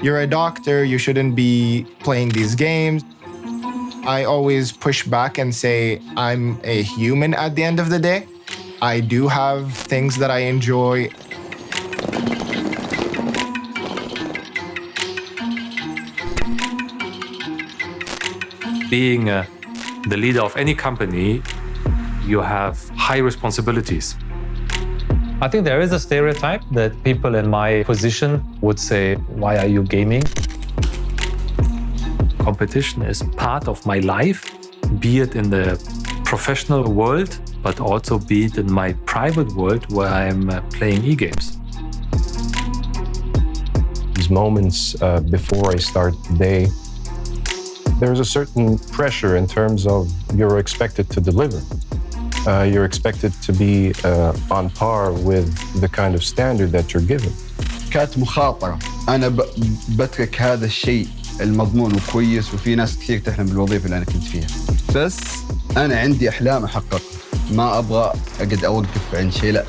You're a doctor, you shouldn't be playing these games. I always push back and say I'm a human at the end of the day. I do have things that I enjoy. Being the leader of any company, you have high responsibilities. I think there is a stereotype that people in my position would say, why are you gaming? Competition is part of my life, be it in the professional world, but also be it in my private world where I'm playing e-games. These moments before I start the day, there's a certain pressure in terms of you're expected to deliver. You're expected to be on par with the kind of standard that you're given. كانت مخاطرة. أنا بترك هذا الشيء المضمون وكويس، وفي ناس كثير تحلم بالوظيفة اللي أنا كنت فيها. بس أنا عندي أحلام أحققها. ما أبغى أقعد أوقف عند شيء، لا.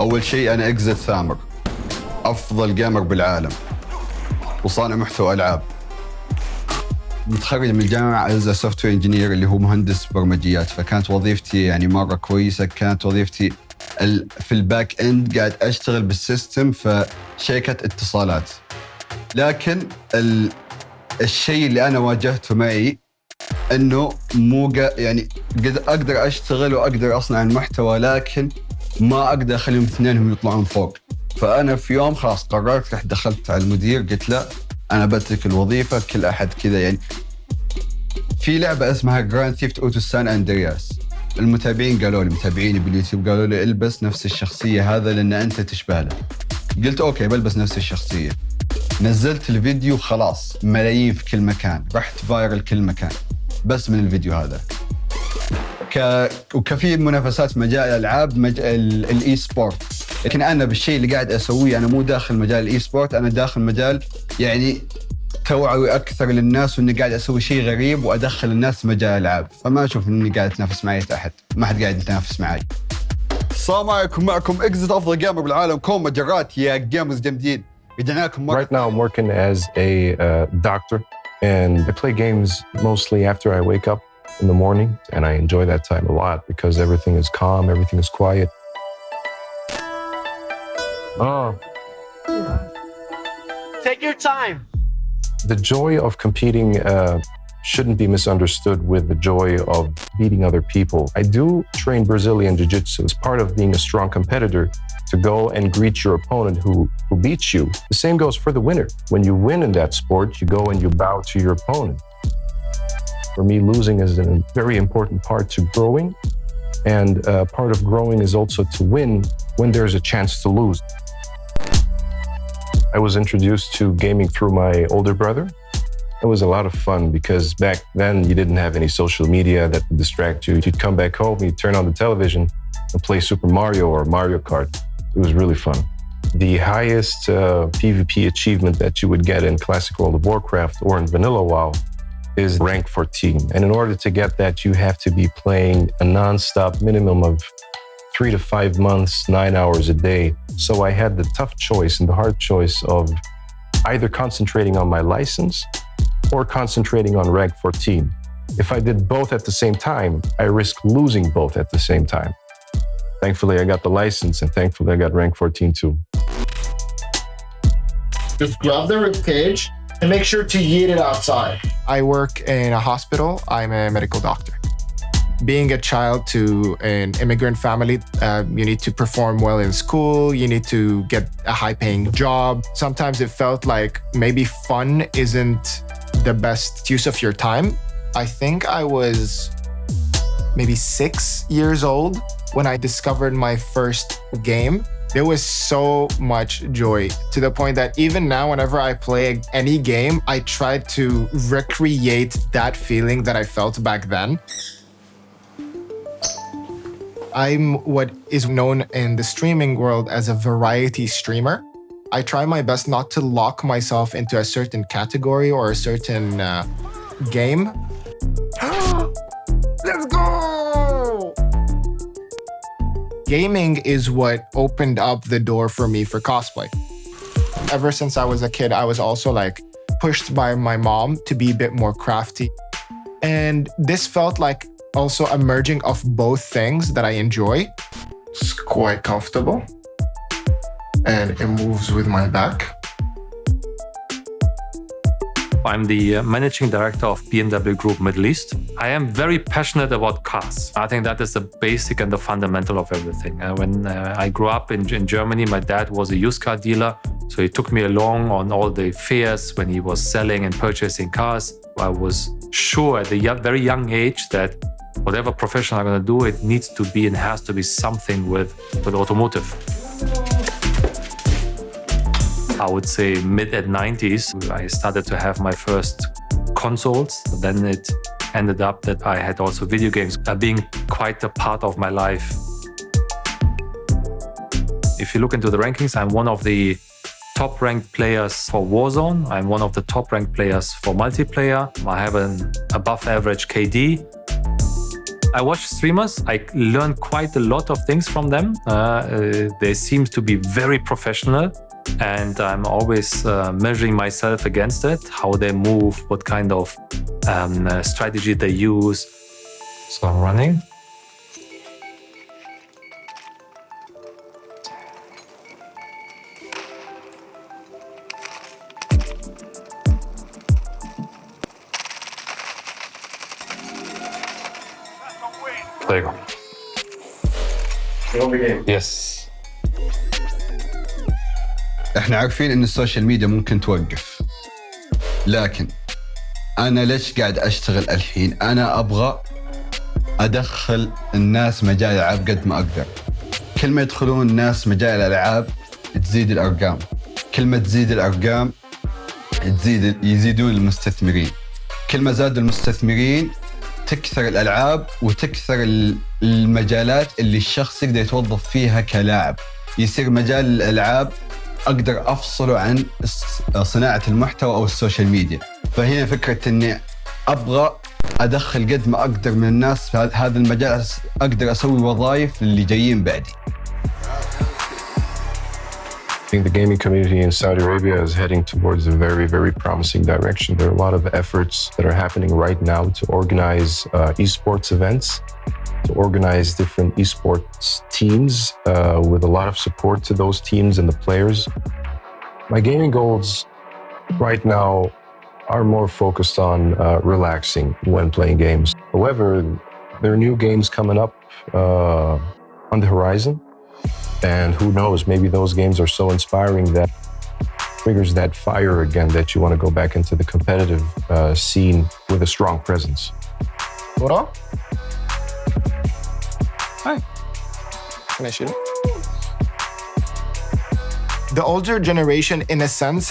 أول شيء أنا XZIT ثامر، أفضل جيمر بالعالم وصانع محتوى ألعاب. متخرج من الجامعة as a software engineer اللي هو مهندس برمجيات، فكانت وظيفتي يعني مرة كويسة. كانت وظيفتي في الباك اند قاعد أشتغل بالسيستم في شركة اتصالات. لكن الشيء اللي أنا واجهته معي إنه مو يعني أقدر أشتغل وأقدر أصنع المحتوى، لكن ما أقدر أخليهم اثنينهم يطلعون فوق. فأنا في يوم خلاص قررت، رحت دخلت على المدير قلت له أنا بترك الوظيفة. كل أحد كذا يعني. في لعبة اسمها جراند ثيفت أوتو سان أندرياس، المتابعين قالوا لي، متابعيني باليوتيوب قالوا لي البس نفس الشخصية هذا لأن أنت تشبه له. قلت أوكي بلبس نفس الشخصية. نزلت الفيديو خلاص ملايين في كل مكان، رحت فايرل كل مكان بس من الفيديو هذا. وكثير منافسات مجال الألعاب، مجال الإي سبورت. لكن أنا بالشيء اللي قاعد أسويه أنا مو داخل مجال الإي سبورت، أنا داخل مجال يعني توعوي أكثر للناس، وإني قاعد أسوي شيء غريب وأدخل الناس في مجال الألعاب. فما أشوف إني قاعد أتنافس معي أحد، ما حد قاعد يتنافس معي. السلام عليكم، معكم XZIT أفضل جيمر بالعالم. كون مجرات يا جيمرز جامدين. Right now I'm working as a doctor, and I play games mostly after I wake up in the morning, and I enjoy that time a lot because everything is calm, everything is quiet. Oh. Take your time. The joy of competing shouldn't be misunderstood with the joy of beating other people. I do train Brazilian Jiu-Jitsu. It's part of being a strong competitor to go and greet your opponent who beats you. The same goes for the winner. When you win in that sport, you go and you bow to your opponent. For me, losing is a very important part to growing. And part of growing is also to win when there's a chance to lose. I was introduced to gaming through my older brother. It was a lot of fun because back then you didn't have any social media that would distract you. You'd come back home, you'd turn on the television and play Super Mario or Mario Kart. It was really fun. The highest PvP achievement that you would get in Classic World of Warcraft or in Vanilla WoW is rank 14. And in order to get that, you have to be playing a non-stop minimum of 3 to 5 months, 9 hours a day. So I had the tough choice and the hard choice of either concentrating on my license or concentrating on rank 14. If I did both at the same time, I risked losing both at the same time. Thankfully, I got the license, and thankfully, I got rank 14 too. Just grab the rib cage and make sure to yeet it outside. I work in a hospital. I'm a medical doctor. Being a child to an immigrant family, you need to perform well in school. You need to get a high-paying job. Sometimes it felt like maybe fun isn't the best use of your time. I think I was maybe 6 years old when I discovered my first game. There was so much joy to the point that even now, whenever I play any game, I try to recreate that feeling that I felt back then. I'm what is known in the streaming world as a variety streamer. I try my best not to lock myself into a certain category or a certain game. Let's go! gaming is what opened up the door for me for cosplay. Ever since I was a kid, I was also like pushed by my mom to be a bit more crafty. And this felt like also a merging of both things that I enjoy. It's quite comfortable and it moves with my back. I'm the managing director of BMW Group Middle East. I am very passionate about cars. I think that is the basic and the fundamental of everything. When I grew up in Germany, my dad was a used car dealer. So he took me along on all the fairs when he was selling and purchasing cars. I was sure at a very young age that whatever profession I'm going to do, it needs to be and has to be something with automotive. I would say mid-90s, I started to have my first consoles. Then it ended up that I had also video games being quite a part of my life. If you look into the rankings, I'm one of the top-ranked players for Warzone. I'm one of the top-ranked players for multiplayer. I have an above-average KD. I watch streamers. I learn quite a lot of things from them. They seem to be very professional. And I'm always measuring myself against it, how they move, what kind of strategy they use. So I'm running. There you go. Yes. احنا عارفين ان السوشيال ميديا ممكن توقف، لكن انا ليش قاعد اشتغل الحين؟ انا ابغى ادخل الناس مجال الالعاب قد ما اقدر. كل ما يدخلون الناس مجال الالعاب تزيد الارقام، كل ما تزيد الارقام يزيدون المستثمرين، كل ما زاد المستثمرين تكثر الالعاب وتكثر المجالات اللي الشخص يقدر يتوظف فيها كلاعب. يصير مجال الالعاب أقدر أفصله عن صناعة المحتوى أو السوشيال ميديا. فهنا فكرة إني أبغى أدخل قد ما أقدر من الناس في هذا المجال، أقدر أسوي وظائف اللي جايين بعدي. I think the gaming community in Saudi Arabia is heading towards a very, very promising direction. There are a lot of efforts that are happening right now to organize esports events, to organize different esports teams with a lot of support to those teams and the players. My gaming goals right now are more focused on relaxing when playing games. However, there are new games coming up on the horizon. And who knows, maybe those games are so inspiring that triggers that fire again that you want to go back into the competitive scene with a strong presence. What up? Hi. Can I shoot it? The older generation, in a sense,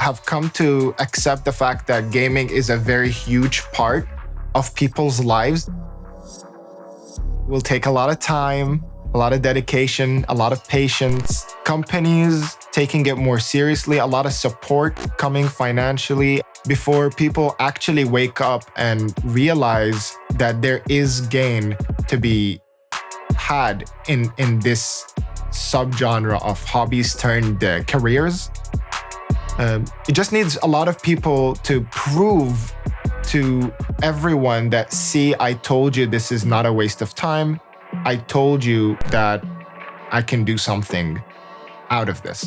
have come to accept the fact that gaming is a very huge part of people's lives. It will take a lot of time, a lot of dedication, a lot of patience. Companies taking it more seriously, a lot of support coming financially before people actually wake up and realize that there is gain to be had in this subgenre of hobbies turned careers. It just needs a lot of people to prove to everyone that, see, I told you this is not a waste of time. I told you that I can do something out of this.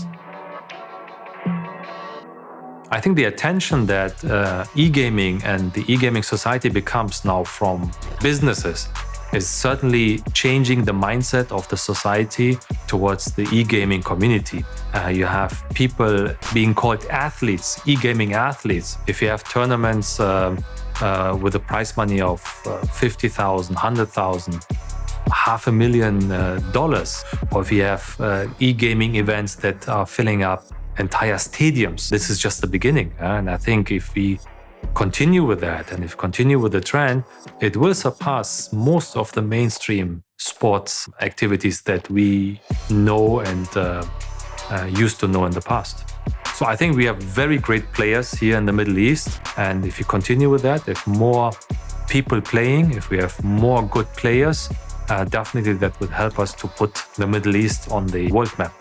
I think the attention that e-gaming and the e-gaming society becomes now from businesses is certainly changing the mindset of the society towards the e-gaming community. You have people being called athletes, e-gaming athletes. If you have tournaments with a prize money of $50,000, $100,000, $500,000, or if you have e-gaming events that are filling up entire stadiums, this is just the beginning. And I think if we continue with that, and if continue with the trend, it will surpass most of the mainstream sports activities that we know and used to know in the past. So I think we have very great players here in the Middle East. And if you continue with that, if more people playing, if we have more good players, definitely that would help us to put the Middle East on the world map.